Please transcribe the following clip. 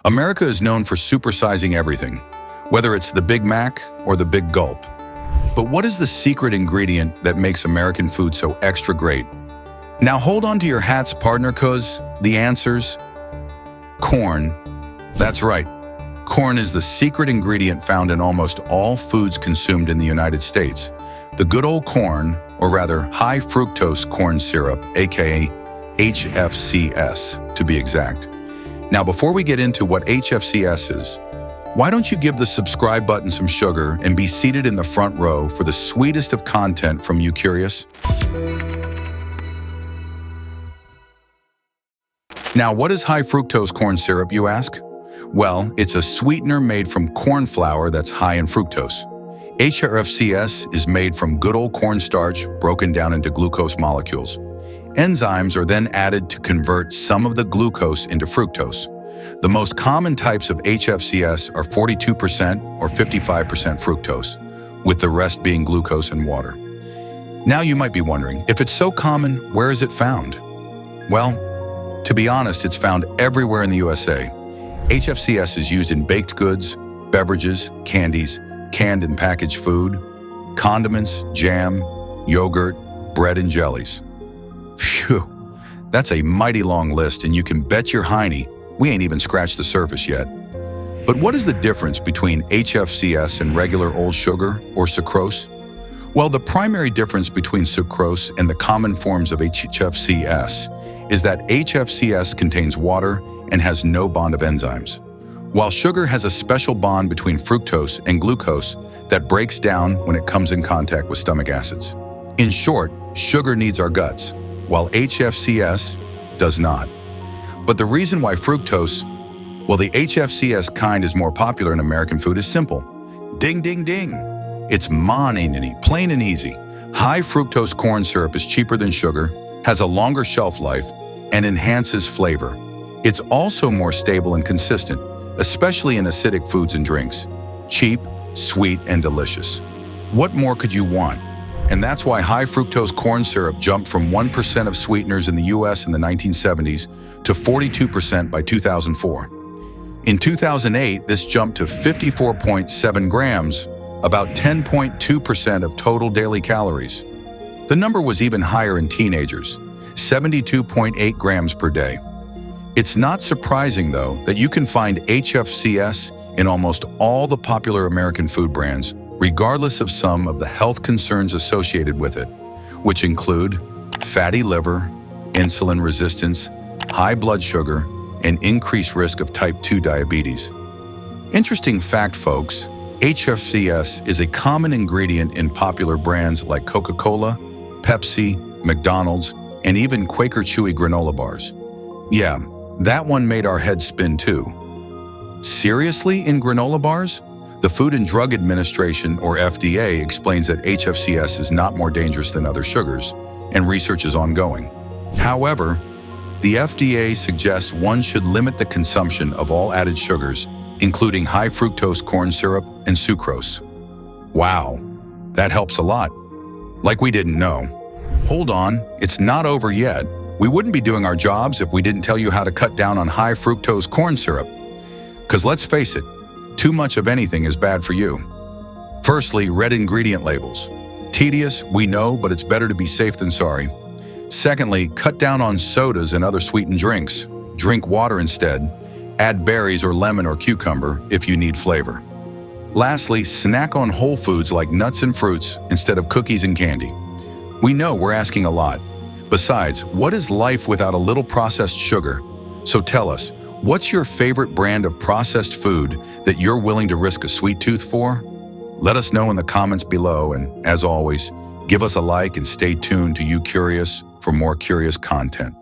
America is known for supersizing everything, whether it's the Big Mac or the Big Gulp. But what is the secret ingredient that makes American food so extra great? Now hold on to your hats, partner, 'cause the answer's corn. That's right. Corn is the secret ingredient found in almost all foods consumed in the United States. The good old corn, or rather high fructose corn syrup, aka HFCS, to be exact. Now, before we get into what HFCS is, why don't you give the subscribe button some sugar and be seated in the front row for the sweetest of content from YouCurious? Now, what is high fructose corn syrup, you ask? Well, it's a sweetener made from corn flour that's high in fructose. HFCS is made from good old cornstarch broken down into glucose molecules. Enzymes are then added to convert some of the glucose into fructose. The most common types of HFCS are 42% or 55% fructose, with the rest being glucose and water. Now you might be wondering, if it's so common, where is it found? Well, to be honest, it's found everywhere in the USA. HFCS is used in baked goods, beverages, candies, canned and packaged food, condiments, jam, yogurt, bread, and jellies. Phew, that's a mighty long list, and you can bet your hiney we ain't even scratched the surface yet. But what is the difference between HFCS and regular old sugar, or sucrose? Well, the primary difference between sucrose and the common forms of HFCS is that HFCS contains water and has no bond of enzymes, while sugar has a special bond between fructose and glucose that breaks down when it comes in contact with stomach acids. In short, sugar needs our guts, while HFCS does not. But the reason why fructose, well, the HFCS kind is more popular in American food is simple. Ding, ding, ding. It's plain and easy. High fructose corn syrup is cheaper than sugar, has a longer shelf life, and enhances flavor. It's also more stable and consistent, especially in acidic foods and drinks. Cheap, sweet, and delicious. What more could you want? And that's why high fructose corn syrup jumped from 1% of sweeteners in the US in the 1970s to 42% by 2004. In 2008, this jumped to 54.7 grams, about 10.2% of total daily calories. The number was even higher in teenagers, 72.8 grams per day. It's not surprising, though, that you can find HFCS in almost all the popular American food brands, regardless of some of the health concerns associated with it, which include fatty liver, insulin resistance, high blood sugar, and increased risk of type 2 diabetes. Interesting fact, folks, HFCS is a common ingredient in popular brands like Coca-Cola, Pepsi, McDonald's, and even Quaker Chewy granola bars. Yeah, that one made our heads spin too. Seriously, in granola bars? The Food and Drug Administration, or FDA, explains that HFCS is not more dangerous than other sugars, and research is ongoing. However, the FDA suggests one should limit the consumption of all added sugars, including high fructose corn syrup and sucrose. Wow, that helps a lot. Like we didn't know. Hold on, it's not over yet. We wouldn't be doing our jobs if we didn't tell you how to cut down on high fructose corn syrup. 'Cause let's face it, too much of anything is bad for you. Firstly, red ingredient labels. Tedious, we know, but it's better to be safe than sorry. Secondly, cut down on sodas and other sweetened drinks. Drink water instead. Add berries or lemon or cucumber if you need flavor. Lastly, snack on whole foods like nuts and fruits instead of cookies and candy. We know we're asking a lot. Besides, what is life without a little processed sugar? So tell us, what's your favorite brand of processed food that you're willing to risk a sweet tooth for? Let us know in the comments below, and as always, give us a like and stay tuned to YouCurious for more curious content.